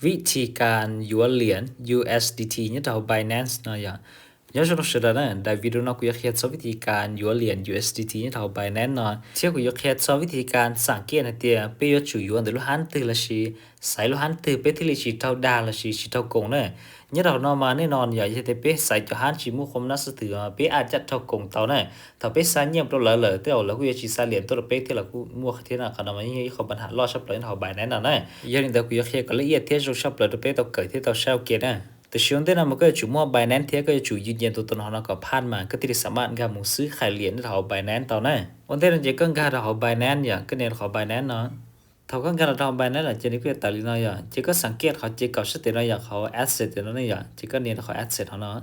วิธีการหยวนเหรียญ USDT เนี่ยเรา Binance เนาะอย่างย้อนชนสุดแล้วนะได้วิดีโอนักกูอยากเห็นสอนวิธีการหยวนเหรียญ USDT เนี่ยเรา Binance เนาะเที่ยวกูอยากเห็นสอนวิธีการสังเกตนะเตียไปยอดจุยวนแต่ลูกหันตื่นละชีใส่ลูกหันตื่นไปที่ลิชิเท่าดาละชีเท่ากงเนี่ยเนี่ยเรานอนมาแน่นอนอย่าจะไปใส่จะหันชิมุคมนัสถือไปอาจจะเท่ากงเท่าเนี่ยถ้าไปใส่เงียบตัวเหล่อๆเที่ยวแล้วกูอยากชีใส่เหรียญตัวเป๊กที่เรากูมัวที่น่ะขนาดนี้เขาปัญหาล่อชับเลยเรา Binance นะเนี่ยยังแต่กูอยากเห็นก็ละเอียดที่เราชับเลยตัวเป๊กตัวเกิดที่เราเช่าเกียร์นะแต่ช่วงที่นั้นมันก็จุ่มว่า Binance เทียก็จะจุ่ยืนยันตัวตนของเราก็ผ่านมาก็ที่สามารถการหมูซื้อขายเหรียญเรา Binance ตอนนั้นวันที่เราจะก็การเรา Binance อย่างก็เนี่ยเรา Binance เนาะเขาก็การเรา Binance หลังจากนี้ก็ตัดลิ้นเนาะอย่างจะก็สังเกตเขาจะเก่าสเตตเนาะอย่างเขา asset เนาะอย่างจะก็เนี่ยเขา asset เขาเนาะ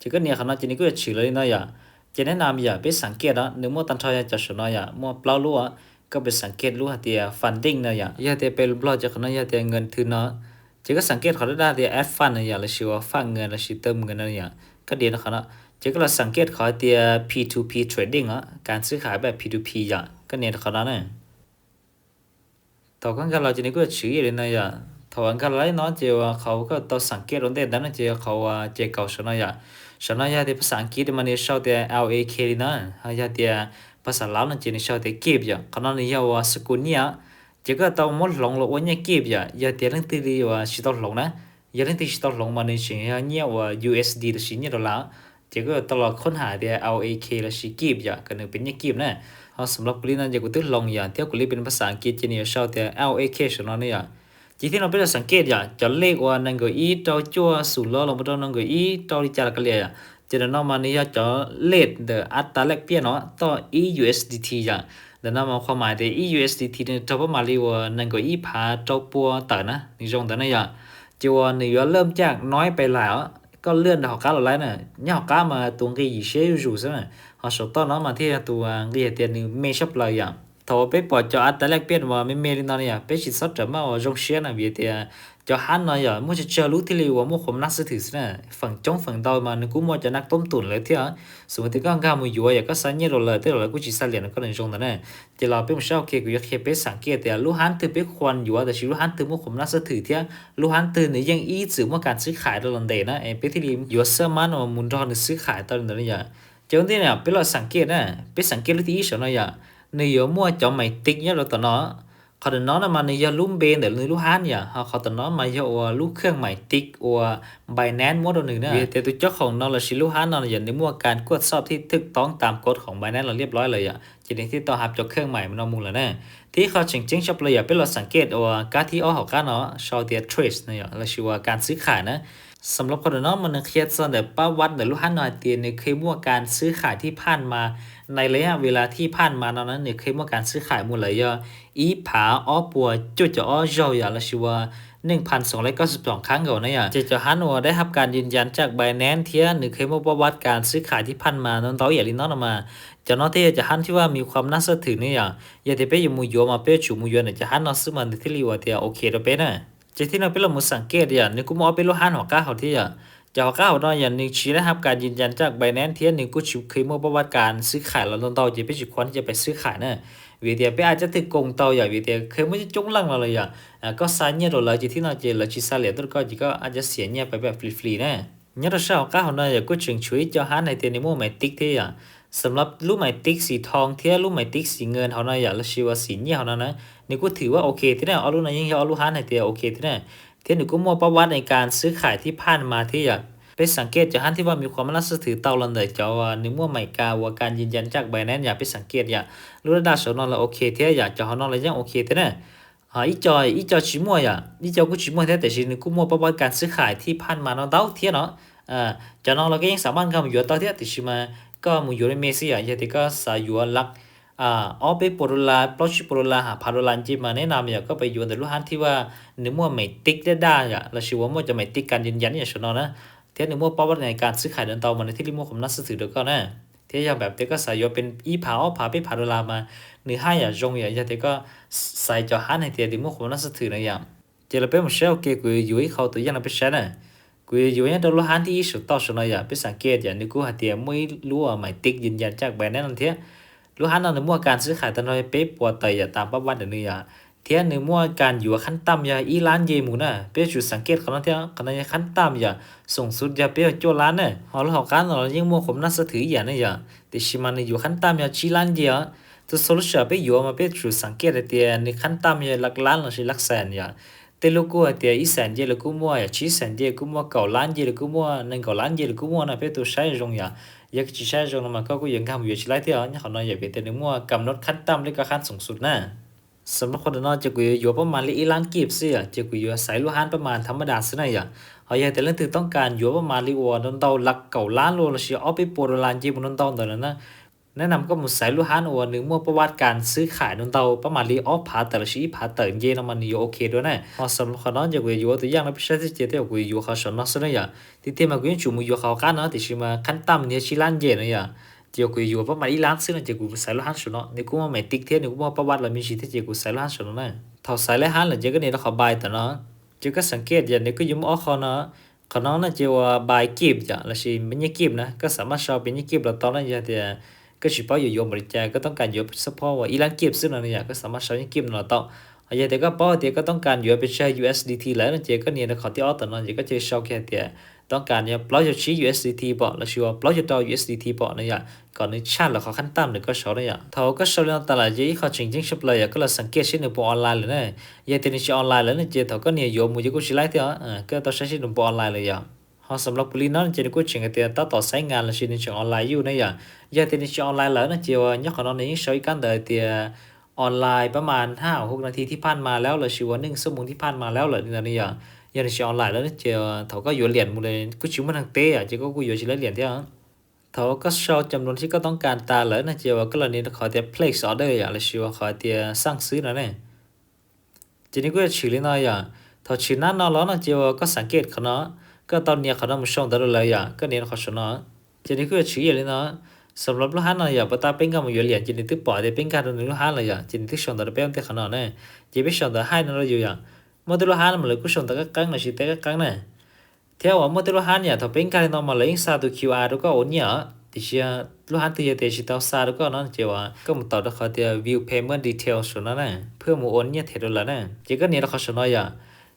จะก็เนี่ยเขาเนาะจะนี้ก็จะชื่อเลยเนาะอย่างจะแนะนำอย่างไปสังเกตเนาะหนึ่งมั่วตันทอยจะชนะอย่างมั่วเปล่ารู้ก็ไปสังเกตรู้หาเตีย funding เนาะอย่างยาเตียเป็นบล็อกจะเขาเนาะยาเตียเงินทุนเนาะจะก็สังเกตเขาได้เตีย add fund เนาะอย่างหรือชื่อว่าฝากเงินหรือชื่อเติมเงินเนาะอย่างก็เดียวนะเขาเนาะจะก็เราสังเกตเขาเตีย P2P trading การซื้อขายแบบ P2P อย่างก็เนี่ยเขาเนาะต่อกันเราจะนี่ก็ชื่อเลยนะอย่างถอนกันไล่เนาะเจ้าเขาก็ต้องสังเกตตรงเด่นนั้นเจ้าเขาเจ้าเก่าชนะอย่างชนะยาที่ภาษาอังกฤษมันเนี่ยชอบแต่ LAK นะยาที่ภาษาลาวนั่นเจ้านี่ชอบแต่เก็บอย่างขณะนี้ว่าสกุลเนี่ยเจ้าก็ต้องหมดหลงหลงวันเนี่ยเก็บอย่างยาที่เรื่องที่เรียกว่าชิตหลงนะยาเรื่องที่ชิตหลงมันเนี่ยเช่นเนี่ยว่า USD 的สิ่งเนี่ยเราละเจ้าก็ตลอดค้นหาแต่ LAK ละสิเก็บอย่างก็นึกเป็นเนี่ยเก็บนะสำหรับกุลีนั้นจะกูตึกลงอย่างเที่ยวกุลีเป็นภาษาอังกฤษจะเนี่ยชอบแต่ LAK ชนะเนี่ยจีที่เราไปสังเกตอย่างจะเลขว่านั่นก็อีเจ้าจั่วสุดล้อลงมาตรงนั่นก็อีเจ้าที่จะกันเลยจะนั่นมาเนี่ยจะเลขเดออัตราแลกเปลี่ยนเนาะต่อ EUSDT อย่างแต่นั่นมาความหมายแต่ EUSDT เนี่ยจะประมาณเรียกว่านั่นก็อีพาเจ้าปัวต่างนะนี่ตรงแต่นั่นอย่างจีว่าเนี่ยเริ่มจากน้อยไปแล้วก็เลื่อนหอกก้าเราแล้วเนี่ยเนี่ยหอกก้ามาตรงที่ยี่เชี่ยวอยู่ใช่ไหมhọ số to nó mà thì tụ cái tiền như mê shop lời à thầu bé bỏ cho ăn lại biết mà mê mê nó này bé chỉ sót chấm mà trong xe là vì thì cho hắn nói giờ mua chơi lú thì liu mua không nát sẽ thử nè phần trong phần đôi mà nó cũng mua cho nát tôm tuần lại thế á số thì có gà mùi dùa giờ có sáng nhiều rồi tới rồi cũng chỉ sai liền nó có nên trong đó nè chỉ là bé một sao kia cũng khi bé sáng kia thì lú hắn từ bé khoan dùa thì chỉ lú hắn từ mua không nát sẽ thử thế lú hắn từ này ยัง ý chỉ muaการซื้อขายตลอดเดนะbéที่ลิมอยู่เสื้อมันว่ามุนรอนึกซื้อขายตลอดเลยอย่างจนที่เนี่ยเป็นเราสังเกตนะเป็นสังเกตที่อีสานอย่างในยมั่วจอมไม่ติ๊กเนี่ยเราต่อเนาะเขาต่อเนาะมาในยลุ่มเบนเดี๋ยวในลูกฮันอย่างเขาต่อเนาะมาเยอะลูกเครื่องใหม่ติ๊กว่าไบแนนมั่วตัวหนึ่งนะแต่ตัวเจ้าของเราชิลูกฮันเราอย่างในมั่วการกวดสอบที่ถูกต้องตามกฎของไบแนนเราเรียบร้อยเลยอ่ะจะในที่ต่อหับจากเครื่องใหม่มันเอามูลแล้วนะที่เขาจริงๆชอบเลยเป็นเราสังเกตว่าการที่เอาของกันเนาะชาวเดียทรสเนี่ยเราชื่อว่าการซื้อขายนะสำหรับคนน้องมันเครียดส่วนแต่ป้าวัดแต่ลูกฮันหน่อยเตียนในเคยมั่วการซื้อขายที่ผ่านมาในระยะเวลาที่ผ่านมานั้นเนี่ยเคยมั่วการซื้อขายมูลเลยอีผาอ้อปัวจุดจะอ้อเจ้าอย่างละชื่อว่า1,292 ครั้งก่อนนะอย่างจะฮันว่าได้รับการยืนยันจากไบแนนเทียหนึ่งเคยมั่วประวัติการซื้อขายที่ผ่านมานั้นต่ออย่างลินน้องมาจะนอที่จะฮันที่ว่ามีความน่าเชื่อถือเนี่ยอย่าที่ไปอยู่มุยโยมาเป้ชูมุยโยเนี่ยจะฮันนอซื้อมันที่รีว่าเทียโอเคเราเป็นนะจะที่เราเป็นเรามุสังเกตอย่างนึกกูมองเป็นลูกฮันหัวก้าเขาที่จะหัวก้าเขาได้อย่างนึงชี้ได้รับการยืนยันจากไบแนนเทียหนึ่งกูชิเคยมั่วประวัติการซื้อขายเราตอนต่อจะไปจุดควรจะไปซื้อขายเนี่ยวิธีไปอาจจะถึงกงเตาอย่างวิธีเคยไม่จะจงลังเราเลยก็สายเนี่ยเราเลยที่เราจะเราชิซาเหลียตัวก็จะก็อาจจะเสียเนี่ยไปแบบฟรีๆนะเนี่ยเราเช่าก้าเขาเนี่ยก็จึงช่วยจะฮันในเทียในมั่วไม่ติ๊กที่สำหรับลูกไม้ติ๊กสีทองเทียลูกไม้ติ๊กสีเงินเขาเนี่ยอย่างละชื่อว่าสีเนี่ยเขานะนี่ก็ถือว่าโอเคที่เนี่ยเอาลูกนั้นยังเอาลูกฮันในเทียโอเคที่เนี่ยเทียนี่ก็มัวประวัติในการซื้อขายที่ผ่านมาที่ไปสังเกตจากฮันที่ว่ามีความน่าเชื่อถือเตาลันเลยจะว่าในมั่วใหม่กาว่าการยืนยันจากใบนั้นอย่าไปสังเกตลูกระดับสนอละโอเคเทียจะเขานอนเลยยังโอเคที่เนี่ยอีจอยชิมัวอีจอยกูชิมัวแต่ชินี่กูมัวประวัติการซื้อขายที่ผ่านมาเนาะเต้าเทียเนาะจะนอนเราก็ยังสามารถเข้ามาอยู่เต้าเทียติชิมาก็muอยู่ในเมเซียอย่างที่ก็สายอยู่ลักเอาไปปรุลาปลอชิปรุลาหาพารุลันจิมาแนะนำอย่างก็ไปอยู่แต่ลูกฮันที่ว่าเนื้อมัวไม่ติ๊กได้เราชื่อว่ามัวจะไม่ติ๊กการยืนยันอย่างชนนะเทียนเนื้อมัวป้าว่าในการซื้อขายเดินเตามันในที่ริมของนักสื่อเด็กก็นะเทียอย่างแบบเด็กก็สายอยู่เป็นอีผาเอาผาไปพารุลามาเนื้อให้อย่างจงอย่างเด็กก็ใส่จอฮันในเทียริมของนักสื่อในอย่างเจอเป็นมันเชลเกกูอยู่ให้เขาตัวอย่างเป็นเชนกูอยู่อย่างตัวลูกฮันที่สุดต่อชนอย่างเป็นสังเกตอย่างนี้กูหาเทียไม่รู้ว่าไม่ติ๊กยืนยันจากแบรนด์นั้นเทียลูกฮันนั้นมั่วการซื้อขายตอนนี้เป๊ะปวดไตตามประวัติเดี๋ยวนี้ เทียนหนึ่งมั่วการอยู่ขั้นต่ำอย่าอีล้านเยหมูน่ะเปี้ยจุดสังเกตเขาเนาะเทียขณะขั้นต่ำอย่าส่งสุดอย่าเปี้ยโจล้านเนี่ยหอเราการเรายิ่งมั่วผมน่าสะถืออย่างเนี่ยอย่าแต่ชิมันอยู่ขั้นต่ำอย่าชีล้านเดียวตัวโซลูชันเปี้ยอยู่มาเปี้ยจุดสังเกตเตียในขั้นต่ำอย่าหลักล้านหรือหลักแสนอย่าแต่ลูกกูเตียอีแสนเยลูกกูมั่วอย่าชีแสนเยกูมั่วเก่าล้านเยลูกกูมั่วหนึ่งเก่าล้านเยลูกกูมั่วนะเปี้ยตัวใช้รงอย่าอยากจะใช้รงมันก็กูยังทำอยู่ชีไรเที่ยวเนี่ยเขาเนาะอย่าเปี้ยแต่หนึ่งมั่วกำหนดขั้นต่ำหรือก็ขั้นสูงสุดน่ะ สำหรับคนนอกจะกุยอยู่ประมาณลีอีล้านกีบสิจะกุยอยู่สายลูกฮันประมาณธรรมดาสินะอย่าเอาอย่างแต่เรื่องที่ต้องการอยู่ประมาณลีวัวนนเตาหลักเก่าล้านโลละเชียเอาไปปวดล้านจีบนนเตาตอนนั้นนะแนะนำก็หมุดสายลูกฮันวัวหนึ่งมั่วประวัติการซื้อขายนนเตาประมาณลีออฟผาแต่ละชีผาเตินเยนมันอยู่โอเคด้วยนะพอสำหรับคนนอกจะกุยอยู่ตัวอย่างแล้วพิเศษที่เจอกุยอยู่เขาสนนอกสินะอย่าที่เที่มากุยจุ่มอยู่เขากันเนาะที่ชิมาขั้นต่ำเนี่ยชิล้านเยนนะอย่าเจียวกุยอยู่ประมาณอีล้านซึ่งเจียวกุยสายลูกฮันสุดเนาะนี่กูว่าไม่ติ๊กเทียนี่กูว่าประวัติเรามีชีที่เจียวกุยสายลูกฮันสุดเนาะ thọ sai lấy hắn là chỉ cái này nó khó bài tao nó chỉ có sáng kết giờ nếu cứ dùng ở khó nó chỉ là bài kịp giờ là chỉ bên nhớ kịp nè có sẵn mà sau bên nhớ kịp là tao nó giờ thì có chỉ bao giờ dùng một cái cóต้องการdùng support ว่าอีหลังเก็บซึ่งนั่นเนี่ยก็สามารถใช้เก็บนั่นต่อgiờ thì có bao thì cóต้องการอยู่เป็นใช้ USDT แล้วนั่นเจก็เนี่ยเราขอที่ออตอนนั้นเจก็จะชอบแค่ที่ต้องการเนี่ยปล่อยจะชี้ USDT บ่แล้วชัวปล่อยจะต่อ USDT บ่เนี่ยก่อนนี้ชาติเราขอขั้นต่ำเนี่ยก็ชอบเนี่ยเขาก็ชอบเรื่องตลาดยี่เขาจริงๆชอบเลยก็เราสังเกตชิ้นหนึ่งบนออนไลน์เลยเนี่ยยังที่นี่ชิ้นออนไลน์แล้วเนี่ยเจเขาก็เนี่ยโยมมือจะกูชิ้นไรที่ก็ต้องใช้ชิ้นหนึ่งบนออนไลน์เลยอย่างhọสำหรับผู้ลีนั้นจะได้กู้เชิงกับเตียต่อใช้งานและชิ้นในช่องออนไลน์อยู่เนี่ยยังที่นี่ช่องออนไลน์แล้วนะเจียวยักษ์ของเราเนี่ยใช้กันแต่เตียออนไลน์ประมาณ5-6 นาทีที่ผ่านมาแล้วเลยชีว1 ชั่วโมงที่ผ่านมาแล้วเลยนี่นะเนี่ยยังในช่องออนไลน์แล้วเนี่ยเจียวเขาก็อยู่เหรียญหมดเลยกู้ชิวมันทางเตะเจียวก็กู้อยู่ชิ้นละเหรียญเท่านั้นเขาก็ชอบจำนวนที่ก็ต้องการตาเลยนะเจียวก็เลยนี่ขอเตีย place order อย่างเลยชีวขอเตียสั่งซื้อนะเนี่ยทีนี้ก็จะชื่อเลยนะอย่างเขาชื่อนั้นเนาะแล้วนะเจียวก็สังเกตเขาเนาะก็ตอนนี้เขาต้องมาส่งตลอดเลยอย่างก็เนี่ยเขาชนะทีนี้ก็จะชื่อเลยนะสำหรับลูกค้าเนาะอย่างปัตตาเป็นก็มาอยู่เหรียญจีนที่ปล่อยได้เป็นการดำเนินลูกค้าเลยอย่างจีนที่ส่งตลอดเป็นแต่ขนาดเนี่ยจีไปส่งตลอดให้นั่นเราอยู่อย่างเมื่อตัวลูกค้ามันเลยก็ส่งตลอดครั้งนะชิเตก็ครั้งเนี่ยเที่ยวว่าเมื่อตัวลูกค้าเนี่ยถ้าเป็นการนำมาเลยสาธุ QR แล้วก็โอนเนี่ยที่เชื่อลูกค้าที่จะเตะชิตเอาสาธุก็นั่นเจ้าว่าก็มาต่อด้วยเขาเดียว view payment details ส่วนนั้นเนี่ยเพื่อมาโอนเนี่ยเทรดแล้วเนี่ยจีก็เนี่ยเราเขาชนะอย่าง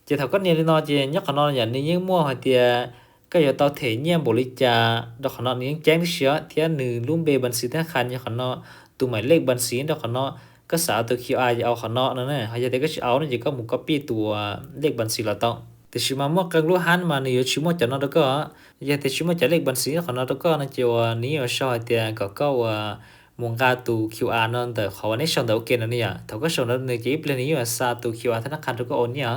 จีถ้าก็เนี่ยเลยเนาะจียักขนาดอย่างนี้ยิ่งมั่วเขาเดียก็อย่าต่อเทียบริจาดอกขนาดนี้แจ้งที่เชื่อเทียหนึ่งลุ่มเบบัญชีธนาคารยักขนาดตัวหมายเลขบัญชีดอกขนาดก็สาวตัว QR จะเอาขนาดนั่นแหละเขาจะได้ก็จะเอาเนี่ยจะก็มุก copy ตัวเลขบัญชีเราต้องแต่ชิมามั่วกังรู้หันมาเนี่ยชิมั่วจะนั่นแล้วก็อย่าแต่ชิมั่วจะเลขบัญชีขนาดแล้วก็นั่นจะว่านี่ว่าชอบเตียก็ว่ามุงกาตัว QR นั่นแต่เขาวันนี้ส่งแต่โอเคนั่นเนี่ยเขาก็ส่งแล้วในจีบเลยนี่ว่าสาวตัว QR ธนาคารตัวก็โอนเนี่ย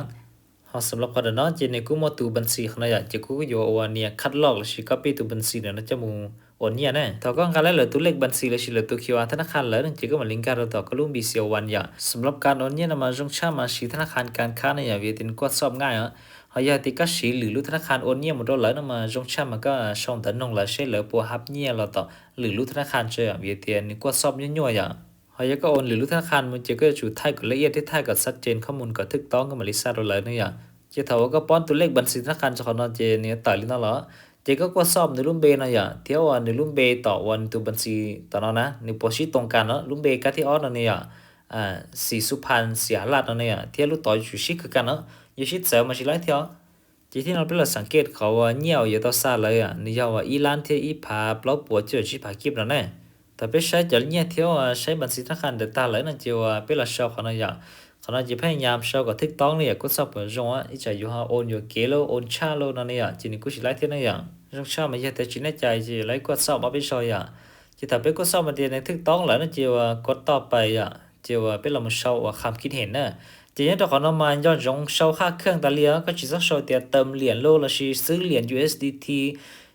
họสำหรับคนนั้นจีเนี่ยกูมาตัวบัญชีขนาดจะกูก็อยู่ว่าเนี่ยคัดลอกเลยสิก็ไปตัวบัญชีเนี่ยนะจะมูโอนเนี่ยนะถ้าก็การเล่นตัวเลขบัญชีเลยสิเลยตัว QR ธนาคารเลยนั่นจีก็มาลิงก์กันเราต่อก็ลุ้มบีเซียววันอย่างสำหรับการโอนเนี่ยนะมาจงช่ามาสีธนาคารการค้าเนี่ยเวียตินกวดสอบง่ายอ่ะเขาอยากติดก็สีหรือรู้ธนาคารโอนเนี่ยหมดเลยนะมาจงช่ามันก็ช่องตันนงเลยใช่เลยปัวฮับเนี่ยเราต่อหรือรู้ธนาคารเจอเวียตินกวดสอบย่อยๆอย่างเขาอยากก็โอนหรือรู้ธนาคารมันจะก็จุดไทยก็ละเอียดที่ไทยก็ชัดเจนข้อมูลก็ถูกต้องก็มาลิซ่าเราเลยนะอย่างเจ้าว่าก็ป้อนตัวเลขบัญชีธนาคารจากนอเจเนี่ยต่อลิ้นนั่นเหรอเจ้าก็สอบในรุ่มเบนะอย่างเที่ยววันในรุ่มเบต่อวันตัวบัญชีตอนนั้นนะในโพสิตรงกันเนาะรุ่มเบก็ที่ออนั่นเนี่ยสีสุพรรณเสียหลัดนั่นเนี่ยเที่ยวรู้ต่ออยู่ชิคือกันเนาะอยู่ชิดเสริมมาชิไล่เที่ยวจีที่เราเป็นเราสังเกตเขาว่าเงี้ยวอยู่ต่อซาเลยนี่ยาว่าอีลานเที่ยวอีผาเปล่าปวดเจอชิผากิบนั่นแน่แต่เป็นใช้จะเงี้ยเที่ยวใช้บัญชีธนาคารเดินตาเลยนั่นเจ้าว่าเป็นเราชอบเขาเนี่ย ขณะที่พยายามเช่าก็ทึกต้องเนี่ยก็สับจงว่าอีใจอยู่ฮะโอนอยู่เกลโอนชาโลนั่นเนี่ยจีนี่กูสิไล่เท่านั้นอย่างจงชาไม่ใช่แต่จีในใจจีไล่ก็สับมาเป็นชอยอ่ะจีถ้าเป็นก็สับมาเดียในทึกต้องแล้วนั่นจีว่ากดต่อไปอ่ะจีว่าเป็นเรามาเช่าว่าคำคิดเห็นน่ะจีนี้ตัวของเรามาย้อนจงเช่าค่าเครื่องตะเลียก็จีสักเช่าเตียเติมเหรียญโลละชีซื้อเหรียญ USDT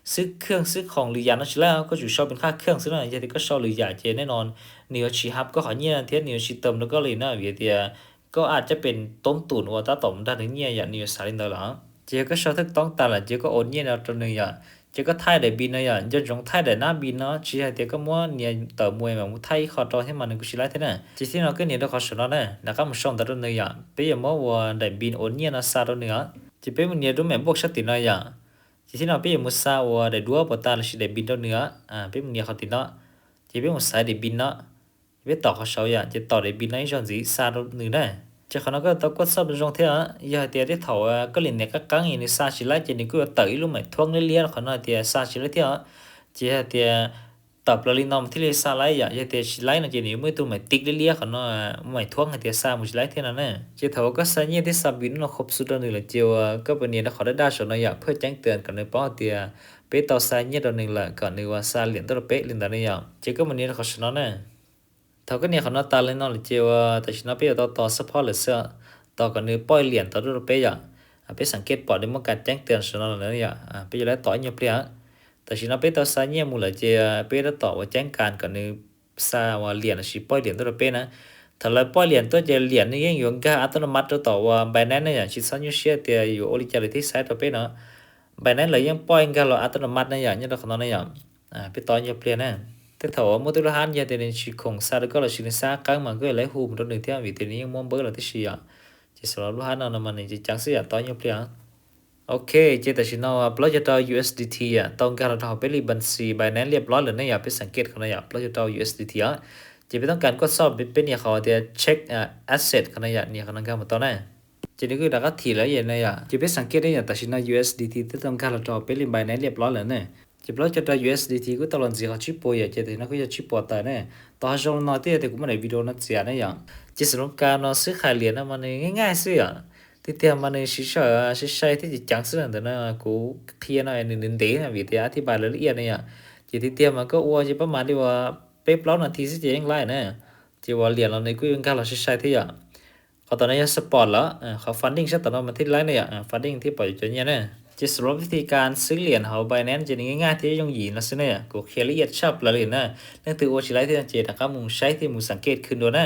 ซื้อเครื่องซื้อของหรือยานั่นใช่แล้วก็อยู่ชอบเป็นค่าเครื่องซื้อนั่นอย่างที่ก็ชอบหรือยาเจแน่นอนเนียวชีฮับก็ขอเนี่ยเทียนเนียวชีเติมแล้วก็เลยน่าเวียเดีย ก็อาจจะเป็นต้มตุ๋นว่าถ้าต้มได้ถึงเนี่ยอย่างนี้สารินเดอร์หรอเจ้าก็ชอบทึกต้องตาละเจ้าก็โอนเนี่ยเราตัวนึงอย่างเจ้าก็ไทยได้บินนะอย่างจะจงไทยได้หน้าบินเนาะเจ้าเดี๋ยวก็มัวเนี่ยต่อมวยแบบมุไทยขอตัวให้มันกุศิลาเท่านั้นจีที่เราก็เนี่ยเราขอชนะเนี่ยนะครับมันส่งตัวนึงอย่างเป็นอย่างมัวว่าได้บินโอนเนี่ยนะซาตัวนึงอ่ะจีเป็นมันเนี่ยดูแม่บวกชัดตินะอย่างจีที่เราเป็นอย่างมุสาว่าได้ดัวปตาลสิได้บินตัวนึงเป็นมันเนี่ยเขาติดเนาะจีเป็นมุสาได้บินเนาะเป็นต่อเขาเฉาอย่างจะต่อได้บินในช่วงสีซาตัวนึงได้ จะเขาก็ต้องกดซับตรงเท่าอย่าเดี๋ยวที่เขาก็เรียนเนี่ยก็กังอย่างนี้ซาชิไลจะนี่ก็เตยรู้ไหมท่วงเลี้ยเขาเนาะเดี๋ยวซาชิไลเท่าจะเดี๋ยวตับเราลีนอมที่เรียซาไลอย่าเดี๋ยวชิไลนะจะนี่ไม่ตัวไม่ติ๊กเลี้ยเขาเนาะไม่ท่วงเดี๋ยวซามุชิไลเท่านั้นเนี่ยจะเขาก็สัญญาที่ซับวินเราครบสุดแล้วนี่แหละเจียวก็เป็นเนี่ยเขาได้ชนเนาะเพื่อแจ้งเตือนกันในป้อเดียเป๊ะต่อสัญญาตัวหนึ่งละก่อนในว่าซาเหรียญตัวเป๊ะเหรียญตัวนี้อย่างเจ้าก็มันเนี่ยเขาชนะเนี่ย thầu cái nàyเขา nó ta lên nó là chiều tại vì nó bây giờ tao support là sao tao còn nếu bôi liền tao rất bây giờ bây sáng kết bỏ đến một cái tránh tiền số nó là nữa giờ bây giờ lại tỏi nhập liền tại vì nó bây tao sai nhiều một là chiều bây giờ tao vào tránh càn còn nếu sa và liền là chỉ bôi liền tao rất bây nè thằng lại bôi liền tao chỉ liền như những dùng cái tao nó mắt tao vào bài này này chỉ sao như share thìอยู่ originality site tao bây nó bài này là những bôi cái là tao nó mắt này giờ như đó nó này giờ bây tỏi nhập liền nè thế thầu mua tôi han giờ thì nên chỉ không xa được có là chỉ xa cái mà cái lấy hùm đó được theo vì thế nên muốn bớt là thế gì ạ chỉ sau đó han nào mà này chỉ chẳng sẽ tao nhập liền ok chỉ tại chỉ nó plug cho tao USDT à tao cái là tao biết liบัญชี Binance เรียบร้อยเลยนะอย่าไปสังเกตเขานะอย่า plug cho tao USDT อ่ะchỉ phảiต้องการก็สอบเป็นเนี่ยเขาจะเช็คasset เขานะอย่าเนี่ยเขานั่งกันมาตอนนั้นchỉ nếu cứ đã có thì lấy vậy này à chỉ biết sáng kết đấy à tại vì nó USDT tức là cái là trò bên liên bài này liệp lót lên này chỉ biết cho ta USDT cứ tao làm gì họ chip bồi vậy thì nó cứ chip bồi tại này tao trong nói thì cũng mới video nó chia này à chỉ sử dụng cái nó sử khai liền mà nàyง่ายๆสิอ่ะที่เตรียมมาในชิชอยที่จะจังซึ่งแต่นะกูเพียนอะไรหนึ่งเดียววิธีอธิบายรายละเอียดเนี่ยchỉที่เตรียมมันก็ว่าจะประมาณที่ว่าเป๊ะแล้วนาทีสิจะยังไงนะที่ว่าเรียนเราในกูยังการเราชิที่อ่ะเขาตอนนี้สปอร์ตแล้วเขาฟันดิ้งใช่ตอนนั้นมันที่ไรเนี่ยฟันดิ้งที่ปล่อยจนเนี่ยนะจะสรุปวิธีการซื้อเหรียญเขา Binance จะง่ายๆที่ยงหยีนะสิเนี่ยกูเคลียร์ละเอียดชับละเลยนะนั่นคือว่าชิไลที่เจตนะครับมึงใช้ที่มึงสังเกตขึ้นด้วยนะ